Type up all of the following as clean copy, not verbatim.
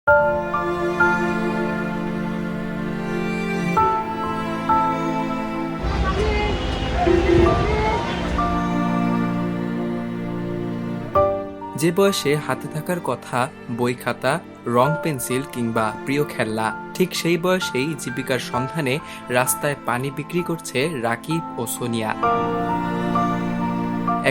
যে বয়সে হাতে থাকার কথা বই খাতা, রং পেন্সিল কিংবা প্রিয় খেলনা, ঠিক সেই বয়সেই জীবিকার সন্ধানে রাস্তায় পানি বিক্রি করছে রাকিব ও সোনিয়া।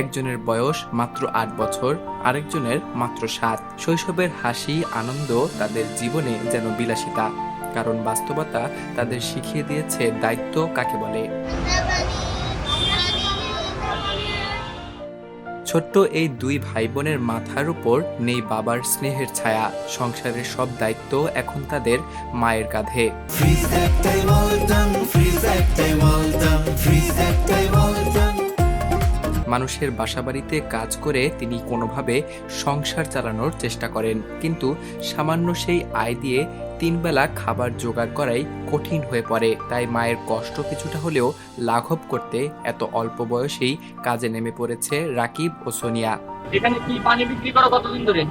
একজনের বয়স মাত্র ৮ বছর, আরেকজনের মাত্র ৭। শৈশবের হাসি আনন্দ তাদের জীবনে যেন বিলাসিতা, কারণ বাস্তবতা তাদের শিখিয়ে দিয়েছে দায়িত্ব কাকে বলে। ছোট্ট এই দুই ভাই বোনের মাথার উপর নেই বাবার স্নেহের ছায়া, সংসারের সব দায়িত্ব এখন তাদের মায়ের কাঁধে। মানুষের বাসাবাড়িতে কাজ করে তিনি কোনোভাবে সংসার চালানোর চেষ্টা করেন, কিন্তু সামান্য সেই আয় দিয়ে 3 বেলা খাবার জোগাড় করাই কঠিন হয়ে পড়ে। তাই মায়ের কষ্ট কিছুটা হলেও লাঘব করতে এত অল্প বয়সেই কাজে নেমে পড়েছে রাকিব ও সোনিয়া। এখানে কি পানি বিক্রি করো কতদিন ধরে?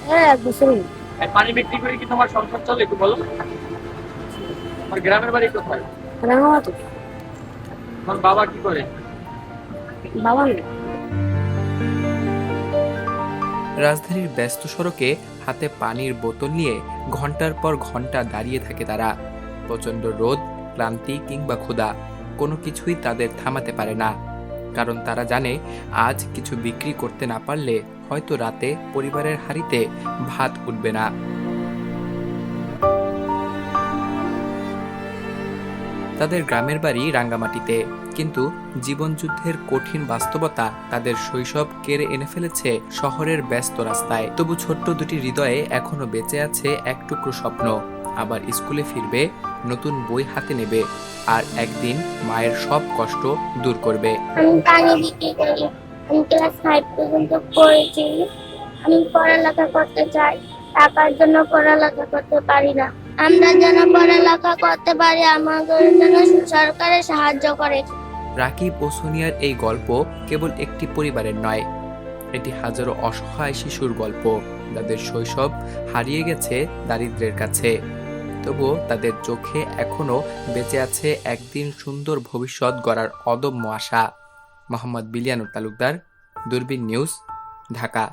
হ্যাঁ, 1 বছর। পানি বিক্রি করে কি তোমার সংসার চলে একটু বলো। তোমার গ্রামের বাড়ি কোথায়? রাঙামাটি। তোমার বাবা কি করে? বাবা নেই। রাজধানীর ব্যস্ত সড়কে হাতে পানির বোতল নিয়ে ঘন্টার পর ঘন্টা দাঁড়িয়ে থাকে তারা। প্রচণ্ড রোদ, ক্লান্তি কিংবা ক্ষুধা, কোনো কিছুই তাদের থামাতে পারে না, কারণ তারা জানে আজ কিছু বিক্রি করতে না পারলে হয়তো রাতে পরিবারের হাঁড়িতে ভাত উঠবে না। তাদের গ্রামের বাড়ি রাঙ্গামাটিতে, কিন্তু জীবনযুদ্ধের কঠিন বাস্তবতা তাদের শৈশব কেড়ে এনে ফেলেছে শহরের ব্যস্ত রাস্তায়। তবু ছোট্ট দুটি হৃদয়ে এখনো বেঁচে আছে এক টুকরো স্বপ্ন, আবার স্কুলে ফিরবে, নতুন বই হাতে নেবে, আর একদিন মায়ের সব কষ্ট দূর করবে। আমি পানি বিক্রি করি। আমি ক্লাস 5 পর্যন্ত পড়েছি। আমি পড়ালেখা করতে চাই, টাকার জন্য পড়ালেখা করতে পারি না। আমরা যেন পড়ালেখা করতে পারি, আমাদের জন্য সরকারের সাহায্য করে। রাকিব ও সোনিয়ার এই গল্প কেবল একটি পরিবারের নয়, এটি হাজারো অসহায় শিশুর গল্প, যাদের শৈশব হারিয়ে গেছে দারিদ্র্যের কাছে। তবুও তাদের চোখে এখনো বেঁচে আছে একদিন সুন্দর ভবিষ্যৎ গড়ার অদম্য আশা। মোহাম্মদ বিলিয়ানুর তালুকদার, দূরবীন নিউজ, ঢাকা।